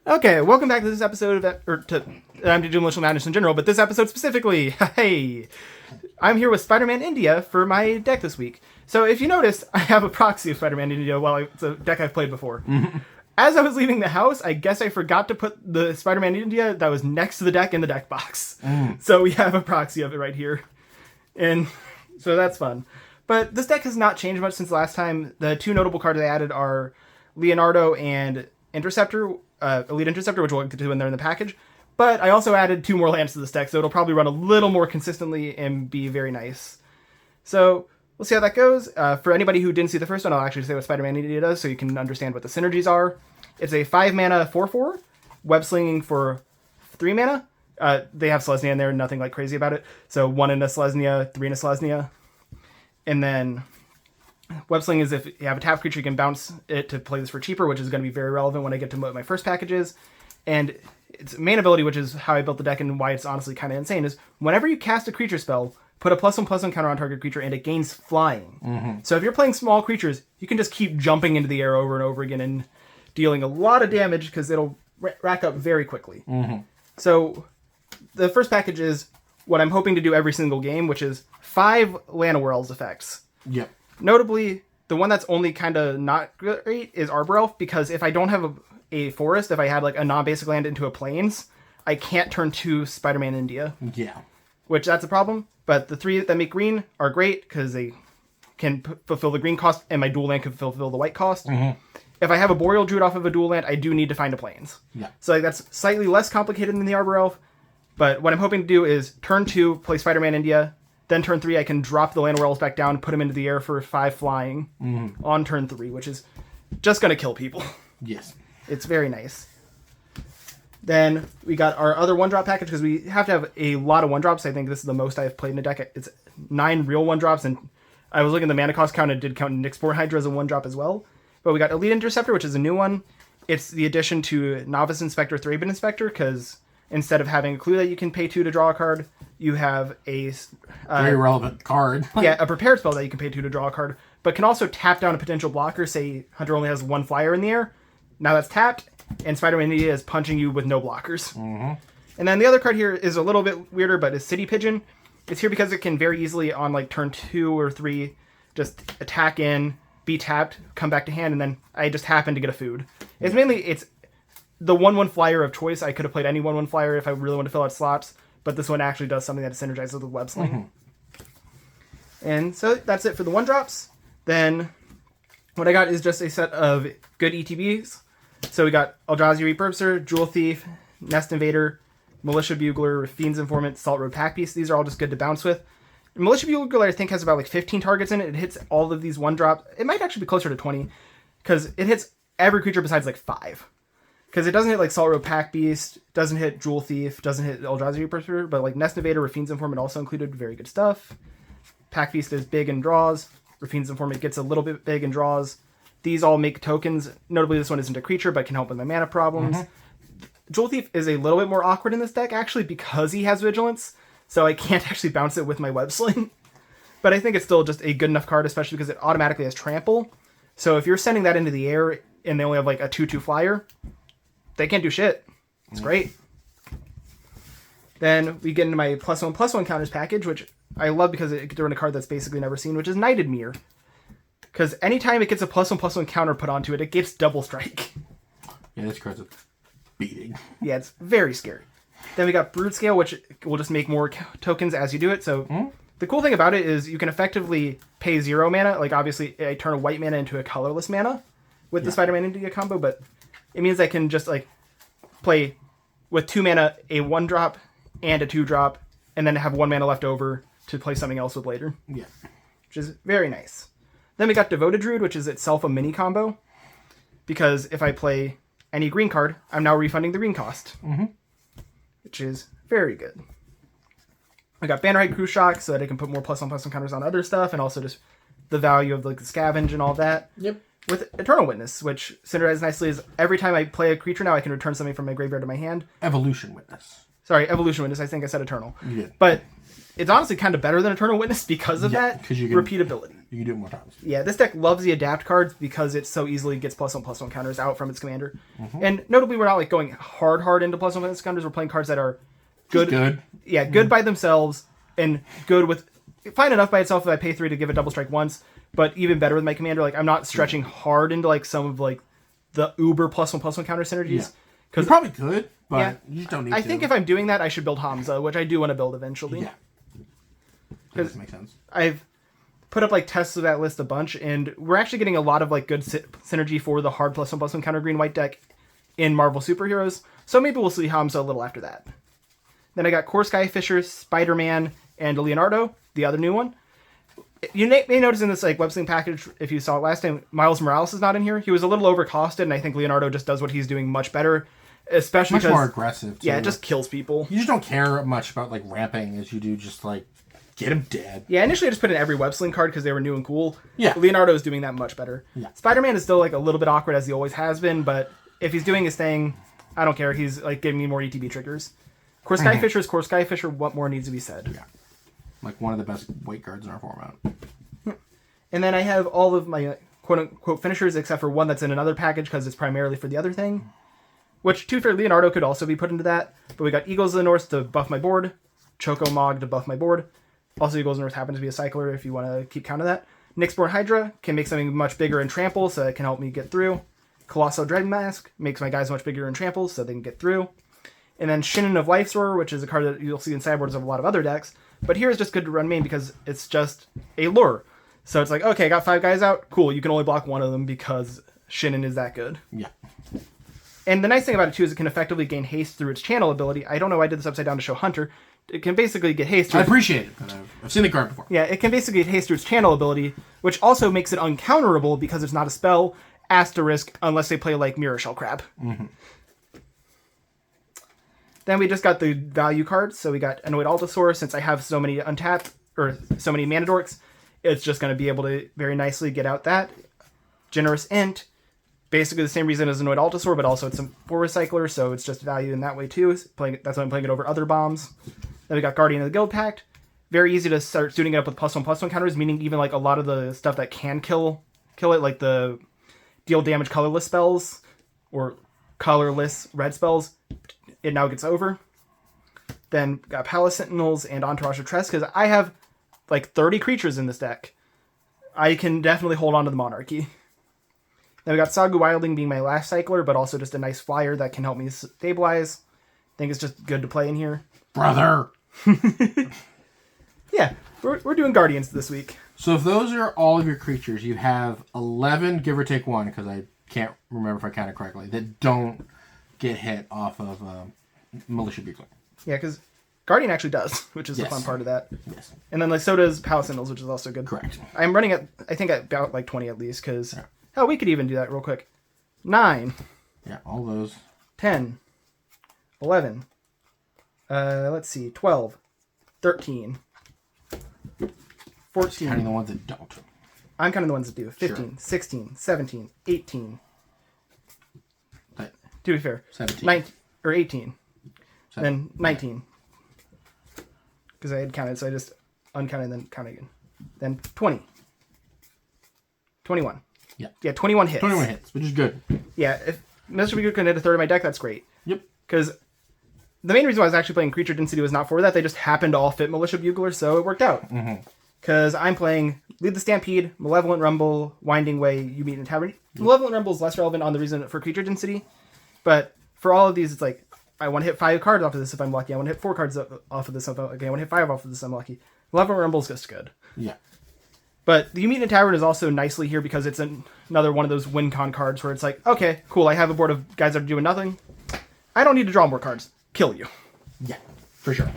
Okay, welcome back to this episode of I'm doing Militia Madness in general, but this episode specifically. Hey, I'm here with Spider-Man India for my deck this week. So if you notice, I have a proxy of Spider-Man India. It's a deck I've played before. As I was leaving the house, I guess I forgot to put the Spider-Man India that was next to the deck in the deck box. So we have a proxy of it right here, and so that's fun. But this deck has not changed much since last time. The two notable cards I added are Leonardo and Interceptor. Elite Interceptor, which we'll get to when they're in the package. But I also added 2 more lands to this deck, so it'll probably run a little more consistently and be very nice. So we'll see how that goes. For anybody who didn't see the first one, I'll actually say what Spider-Man India does so you can understand what the synergies are. It's a 5-mana 4/4, web slinging for 3 mana. They have Selesnya in there, nothing like crazy about it. So 1 in a Selesnya, 3 in a Selesnya. And then web sling is if you have a tapped creature, you can bounce it to play this for cheaper, which is going to be very relevant when I get to what my first package is. And its main ability, which is how I built the deck and why it's honestly kind of insane, is whenever you cast a creature spell, put a +1/+1 counter on target creature, and it gains flying. So if you're playing small creatures, you can just keep jumping into the air over and over again and dealing a lot of damage because it'll rack up very quickly. So the first package is what I'm hoping to do every single game, which is 5 Llanowar effects. Yep. Notably, the one that's only kind of not great is Arbor Elf, because if I don't have a forest, if I had like a non-basic land into a plains, I can't turn 2 Spider-Man India. Yeah. Which that's a problem. But the 3 that make green are great because they can fulfill the green cost, and my dual land can fulfill the white cost. If I have a Boreal Druid off of a dual land, I do need to find a plains. Yeah. So that's slightly less complicated than the Arbor Elf. But what I'm hoping to do is turn 2, play Spider-Man India. Then turn 3, I can drop the Llanowar Elves back down, put them into the air for 5 flying on turn 3, which is just going to kill people. Yes. It's very nice. Then we got our other 1-drop package, because we have to have a lot of 1-drops. I think this is the most I've played in a deck. It's 9 real 1-drops, and I was looking at the mana cost count and did count Nyxborn Hydra as a 1-drop as well. But we got Elite Interceptor, which is a new one. It's the addition to Novice Inspector, Thraben Inspector, because instead of having a clue that you can pay 2 to draw a card, you have a very relevant card. A prepared spell that you can pay 2 to draw a card, but can also tap down a potential blocker. Say Hunter only has 1 flyer in the air. Now that's tapped, and Spider-Man India is punching you with no blockers. And then the other card here is a little bit weirder, but is City Pigeon. It's here because it can very easily on like turn 2 or 3 just attack in, be tapped, come back to hand, and then I just happen to get a food. It's the 1/1 flyer of choice. I could have played any 1/1 flyer if I really want to fill out slots, but this one actually does something that synergizes with web sling. And so that's it for the 1-drops. Then what I got is just a set of good ETBs. So we got Eldrazi Repurposer, Jewel Thief, Nest Invader, Militia Bugler, Fiend's Informant, Salt Road Pack Piece. These are all just good to bounce with. And Militia Bugler, I think, has about like 15 targets in it. It hits all of these 1-drops. It might actually be closer to 20, because it hits every creature besides like 5. Because it doesn't hit like Salt Road Pack Beast, doesn't hit Jewel Thief, doesn't hit Eldrazi Repurposer, but like Nest Invader, Rafine's Informant also included, very good stuff. Pack Beast is big and draws. Rafine's Informant gets a little bit big and draws. These all make tokens. Notably, this one isn't a creature, but can help with my mana problems. Jewel Thief is a little bit more awkward in this deck, actually, because he has Vigilance, so I can't actually bounce it with my Web Sling. But I think it's still just a good enough card, especially because it automatically has Trample. So if you're sending that into the air, and they only have like a 2/2 flyer, they can't do shit. It's great. Then we get into my +1/+1 counters package, which I love because it gets to run a card that's basically never seen, which is Knighted Mirror. Because anytime it gets a +1/+1 counter put onto it, it gets double strike. Yeah, this card's a beating. Yeah, it's very scary. Then we got Brood Scale, which will just make more tokens as you do it. So the cool thing about it is you can effectively pay 0 mana. Like, obviously, I turn a white mana into a colorless mana with the Spider-Man India combo, but it means I can just like play with 2 mana, a 1-drop and a 2-drop, and then have 1 mana left over to play something else with later. Yeah. Which is very nice. Then we got Devoted Druid, which is itself a mini combo, because if I play any green card, I'm now refunding the green cost, which is very good. I got Bannerite Crew Shock so that I can put more +1/+1 counters on other stuff, and also just the value of like the scavenge and all that. Yep. With Eternal Witness, which synergizes nicely, is every time I play a creature now, I can return something from my graveyard to my hand. Evolution Witness. Sorry, Evolution Witness. I think I said Eternal. You did. But it's honestly kind of better than Eternal Witness because of that you can, repeatability. You can do it more times. Yeah, this deck loves the adapt cards because it so easily gets +1/+1 counters out from its commander. And notably, we're not like going hard into +1/+1 counters. We're playing cards that are good. Good. Yeah, good by themselves and good with fine enough by itself if I pay 3 to give a double strike once, but even better with my commander. Like I'm not stretching hard into like some of like the uber +1/+1 counter synergies. You probably could, but Yeah. you just don't need to. I think if I'm doing that, I should build Hamza, which I do want to build eventually. Yeah. That does make sense. I've put up like tests of that list a bunch, and we're actually getting a lot of like good synergy for the hard +1/+1 counter green white deck in Marvel Superheroes. So maybe we'll see Hamza a little after that. Then I got Core Skyfisher, Spider-Man, and Leonardo, the other new one. You may notice in this like web-sling package, if you saw it last time, Miles Morales is not in here. He was a little overcosted, and I think Leonardo just does what he's doing much better, especially Much more aggressive, too. Yeah, it just kills people. You just don't care much about, like, ramping as you do just, like, get him dead. Yeah, initially I just put in every web-sling card because they were new and cool. Yeah. Leonardo is doing that much better. Yeah. Spider-Man is still like a little bit awkward as he always has been, but if he's doing his thing, I don't care. He's like giving me more ETB triggers. Core Skyfisher is Core Skyfisher. What more needs to be said? Yeah. Like one of the best white cards in our format. And then I have all of my quote-unquote finishers except for one that's in another package because it's primarily for the other thing. Which, to be fair, Leonardo could also be put into that. But we got Eagles of the North to buff my board. Choco Mog to buff my board. Also, Eagles of the North happens to be a cycler if you want to keep count of that. Nyxborn Hydra can make something much bigger and trample, so it can help me get through. Colossal Dread Mask makes my guys much bigger and trample, so they can get through. And then Shinnin of Life Sower, which is a card that you'll see in sideboards of a lot of other decks. But here is just good to run main because it's just a lure. So it's like, okay, I got 5 guys out. Cool, you can only block one of them because Shinnin is that good. Yeah. And the nice thing about it, too, is it can effectively gain haste through its channel ability. I don't know why I did this upside down to show Hunter. It can basically get haste. I appreciate it, but I've seen the card before. Yeah, it can basically get haste through its channel ability, which also makes it uncounterable because it's not a spell, asterisk, unless they play like Mirror Shell Crab. Then we just got the value cards. So we got Annoyed Allosaur. Since I have so many untapped, or so many mana dorks, it's just going to be able to very nicely get out that. Generous Int. Basically the same reason as Annoyed Allosaur, but also it's a 4 recycler, so it's just value in that way too. That's why I'm playing it over other bombs. Then we got Guardian of the Guild Pact. Very easy to start suiting it up with +1/+1 counters, meaning even like a lot of the stuff that can kill it, like the deal damage colorless spells or colorless red spells, it now gets over. Then got Palace Sentinels and Entourage of Tress, because I have like 30 creatures in this deck. I can definitely hold on to the Monarchy. Then we got Sagu Wilding being my last cycler, but also just a nice flyer that can help me stabilize. I think it's just good to play in here. Brother! Yeah, we're doing Guardians this week. So if those are all of your creatures, you have 11, give or take 1, because I can't remember if I counted correctly, that don't get hit off of Militia Bugler. Yeah, because Guardian actually does, which is the fun part of that. Yes. And then like so does Palace Sentinels, which is also good. Correct. I'm running at, I think, at about like 20 at least, because... Hell, we could even do that real quick. 9. Yeah, all those. 10. 11. Let's see. 12. 13. 14. Counting the ones that don't. I'm counting the ones that do. 15. Sure. 16. 17. 18. But To be fair. 17. 19. Or 18. 17. Then 19. Because I had counted, so I just uncounted and then counted again. Then 20. 21. Yeah. Yeah, 21 hits. 21 hits, which is good. Yeah, if Mr. Beaker can hit a third of my deck, that's great. Yep. Because the main reason why I was actually playing Creature Density was not for that. They just happened to all fit Militia Bugler, so it worked out. Because I'm playing Lead the Stampede, Malevolent Rumble, Winding Way, You Meet in Tavern. Malevolent Rumble is less relevant on the reason for Creature Density. But for all of these, it's like, I want to hit 5 cards off of this if I'm lucky. I want to hit 4 cards off of this if I'm lucky. I want to hit 5 off of this if I'm lucky. Malevolent Rumble is just good. Yeah. But the You Meet in a Tavern is also nicely here because it's another one of those win con cards where it's like, okay, cool, I have a board of guys that are doing nothing. I don't need to draw more cards. Kill you. Yeah, for sure.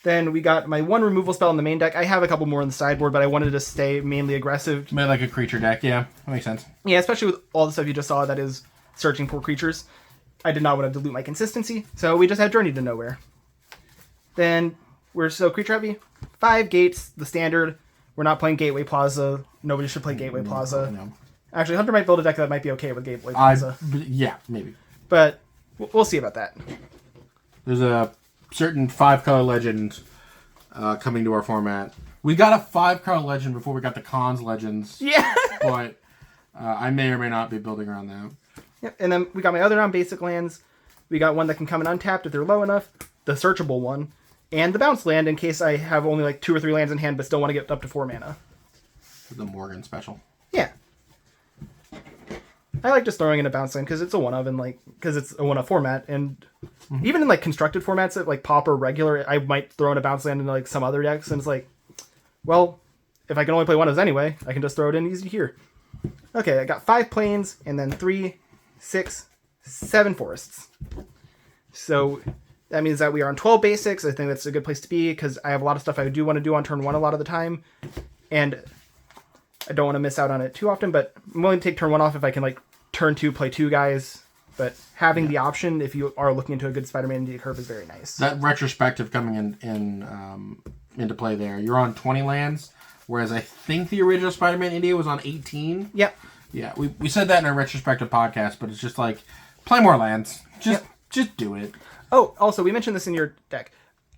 Then we got my 1 removal spell in the main deck. I have a couple more in the sideboard, but I wanted to stay mainly aggressive. Made like a creature deck, yeah. That makes sense. Yeah, especially with all the stuff you just saw that is searching for creatures. I did not want to dilute my consistency, so we just had Journey to Nowhere. Then we're so creature heavy. 5 gates, the standard. We're not playing Gateway Plaza. Nobody should play Gateway Plaza. No. Actually, Hunter might build a deck that might be okay with Gateway Plaza. Yeah, maybe. But we'll see about that. There's a certain 5-color legend coming to our format We got a 5-card legend before we got the Cons legends. Yeah. But I may or may not be building around that. Yep. And then we got my other non-basic lands. We got one that can come in untapped if they're low enough, the searchable one, and the bounce land in case I have only like 2 or 3 lands in hand but still want to get up to 4 mana. The Morgan special. Yeah. I like just throwing in a bounce land because it's a one-of and like because it's a one-of format, and even in like constructed formats that like pop or regular, I might throw in a bounce land into like some other decks, and it's like, well, if I can only play one-ofs anyway, I can just throw it in easy here. Okay, I got 5 plains and then 3, 6, 7 forests. So that means that we are on 12 basics. I think that's a good place to be because I have a lot of stuff I do want to do on turn 1 a lot of the time, and I don't want to miss out on it too often, but I'm willing to take turn 1 off if I can like turn 2 play 2 guys. But having the option, if you are looking into a good Spider-Man India curve, is very nice. That retrospective coming into play there. You're on 20 lands, whereas I think the original Spider-Man India was on 18. Yep. Yeah, we said that in our retrospective podcast, but it's just like, play more lands. Just do it. Oh, also, we mentioned this in your deck.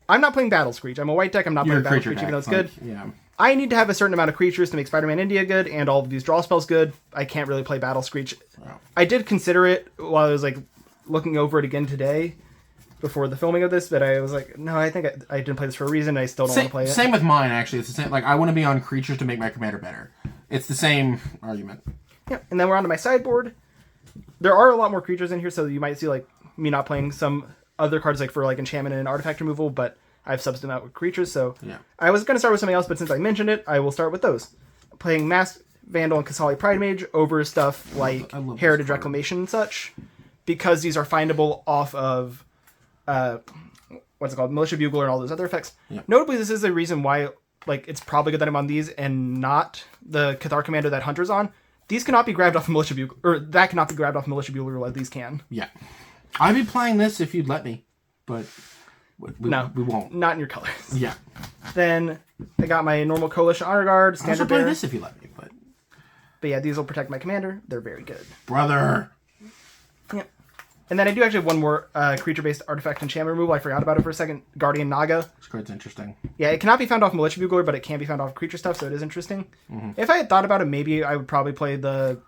I'm not playing Battle Screech. I'm a white deck. I'm not You're playing a Battle creature Screech, even though it's deck, good. Yeah. I need to have a certain amount of creatures to make Spider-Man India good and all of these draw spells good. I can't really play Battle Screech. Wow. I did consider it while I was like looking over it again today before the filming of this, but I was like, no, I think I didn't play this for a reason. I still don't want to play it. Same with mine, actually. It's the same. Like, I want to be on creatures to make my commander better. It's the same argument. Yeah, and then we're on to my sideboard. There are a lot more creatures in here, so you might see like me not playing some other cards like for like enchantment and artifact removal, but I've subbed them out with creatures, so yeah. I was going to start with something else, but since I mentioned it, I will start with those. Playing Masked Vandal and Kasali Pride Mage over stuff like Heritage Reclamation and such, because these are findable off of, what's it called, Militia Bugler and all those other effects. Yeah. Notably, this is the reason why like it's probably good that I'm on these and not the Cathar Commander that Hunter's on. These cannot be grabbed off Militia Bugler, or that cannot be grabbed off Militia Bugler like these can. Yeah. I'd be playing this if you'd let me, but... No, we won't. Not in your colors. Yeah. Then I got my normal Coalition Honor Guard, I'll also Standard play Bearer. this if you let me, but yeah, these will protect my commander. They're very good. Brother. Yeah. And then I do actually have one more creature-based artifact enchantment removal. I forgot about it for a second. Guardian Naga. This card's interesting. Yeah, it cannot be found off Militia Bugler, but it can be found off creature stuff, so it is interesting. Mm-hmm. If I had thought about it, maybe I would probably play the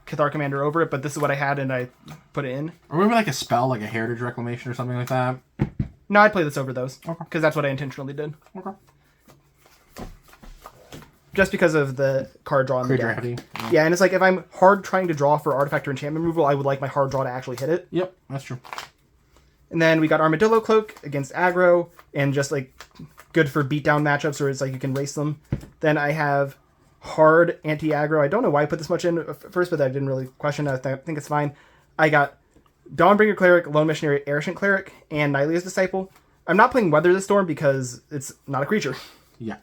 Cathar Commander over it, but this is what I had, and I put it in. Or maybe like a spell, like a Heritage Reclamation or something like that. No, I'd play this over those. Okay. Because that's what I intentionally did. Okay. Just because of the card draw in the deck. Heavy. Yeah, and it's like if I'm hard trying to draw for artifact or enchantment removal, I would like my hard draw to actually hit it. Yep, that's true. And then we got Armadillo Cloak against aggro, and just like good for beatdown matchups where it's like you can race them. Then I have hard anti-aggro. I don't know why I put this much in first, but I didn't really question it. I think it's fine. I got Dawnbringer Cleric, Lone Missionary, Aerosint Cleric, and Nylea's Disciple. I'm not playing Weather the Storm because it's not a creature. Yeah.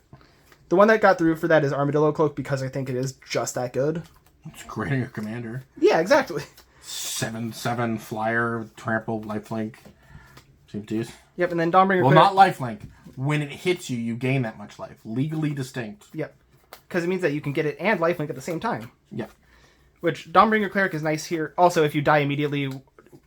The one that got through for that is Armadillo Cloak because I think it is just that good. It's great on your commander. Yeah, exactly. 7/7 flyer, trample, lifelink. Same twos. Yep, and then Dawnbringer Well, Cleric. not lifelink. When it hits you, you gain that much life. Legally distinct. Yep. Because it means that you can get it and lifelink at the same time. Yeah. Which, Dawnbringer Cleric is nice here. Also, if you die immediately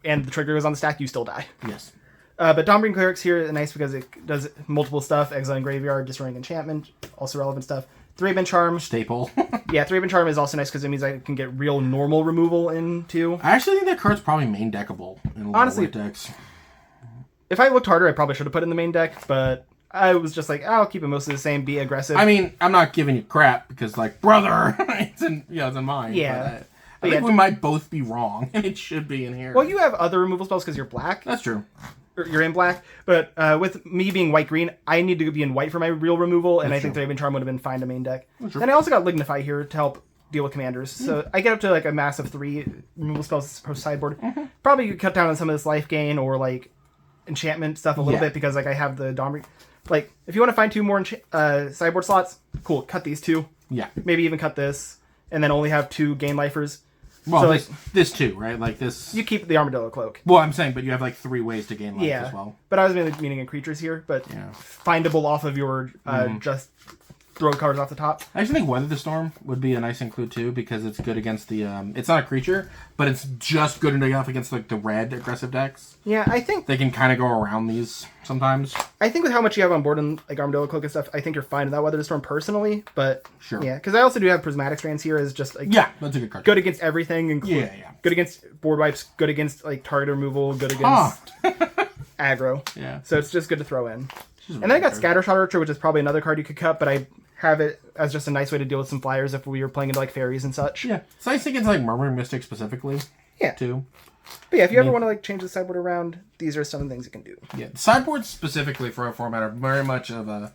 and the trigger goes on the stack, you still die. Yes. But Dawnbringer Cleric's here is nice because it does multiple stuff. Exile and Graveyard, Destroying Enchantment, also relevant stuff. 3-Bin Charm. Staple. Yeah, 3-Bin Charm is also nice because it means I can get real normal removal in too. I actually think that card's probably main deckable in a lot of white decks. If I looked harder, I probably should have put it in the main deck, but I was just like, I'll keep it mostly the same, be aggressive. I mean, I'm not giving you crap because, like, brother, it's in mine. Yeah. But I think we might both be wrong, and it should be in here. Well, you have other removal spells because you're black. That's true. Or you're in black, but with me being white-green, I need to be in white for my real removal, and I think 3-Bin Charm would have been fine to main deck. Then I also got Lignify here to help deal with commanders, so I get up to like a mass of 3 removal spells post sideboard. Probably could cut down on some of this life gain or like enchantment stuff a little bit because like I have the Dawnbringer. Like if you want to find 2 more sideboard slots, cool. Cut these 2. Yeah. Maybe even cut this, and then only have 2 gain lifers. Well, so this too, right? Like this. You keep the Armadillo Cloak. Well, I'm saying, but you have like 3 ways to gain life as well. But I was mainly meaning in creatures here, but findable off of your just throw cards off the top. I actually think Weather the Storm would be a nice include too, because it's good against the. It's not a creature, but it's just good enough against like the red aggressive decks. Yeah, I think They can kind of go around these sometimes. I think with how much you have on board and like Armadillo Cloak and stuff, I think you're fine with that Weather the Storm personally. But Sure. yeah, because I also do have Prismatic Strands here as just like Yeah, that's a good card. good against everything, Yeah. good against board wipes, good against like target removal, good against aggro. Yeah. So it's just good to throw in. She's a And then I got really good Scattershot Archer, which is probably another card you could cut, but I have it as just a nice way to deal with some flyers if we were playing into like fairies and such. Yeah, it's nice against like Murmuring Mystic specifically. Yeah. Too. But yeah, if you ever want to like change the sideboard around, these are some things you can do. Yeah, sideboards specifically for a format are very much of a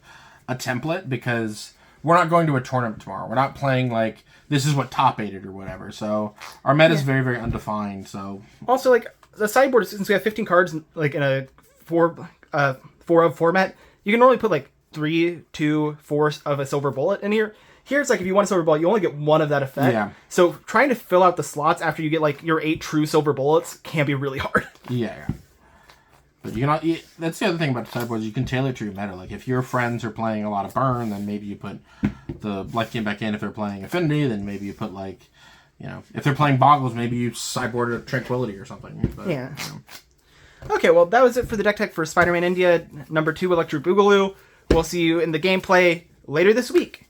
template, because we're not going to a tournament tomorrow. We're not playing like this is what top 8'd or whatever. So our meta is very, very undefined. So Also, like the sideboard, since we have 15 cards like in a 4 of format, you can normally put like 3, 2, 4 of a silver bullet in here. Here it's like if you want a silver bullet, you only get 1 of that effect. Yeah. So trying to fill out the slots after you get like your 8 true silver bullets can be really hard. yeah. But you cannot. That's the other thing about sideboards. You can tailor to your meta. Like if your friends are playing a lot of burn, then maybe you put the life game back in. If they're playing affinity, then maybe you put like, if they're playing boggles, maybe you sideboard a tranquility or something. But, Yeah. Okay, well, that was it for the deck tech for Spider-Man India #2 Electric Boogaloo. We'll see you in the gameplay later this week.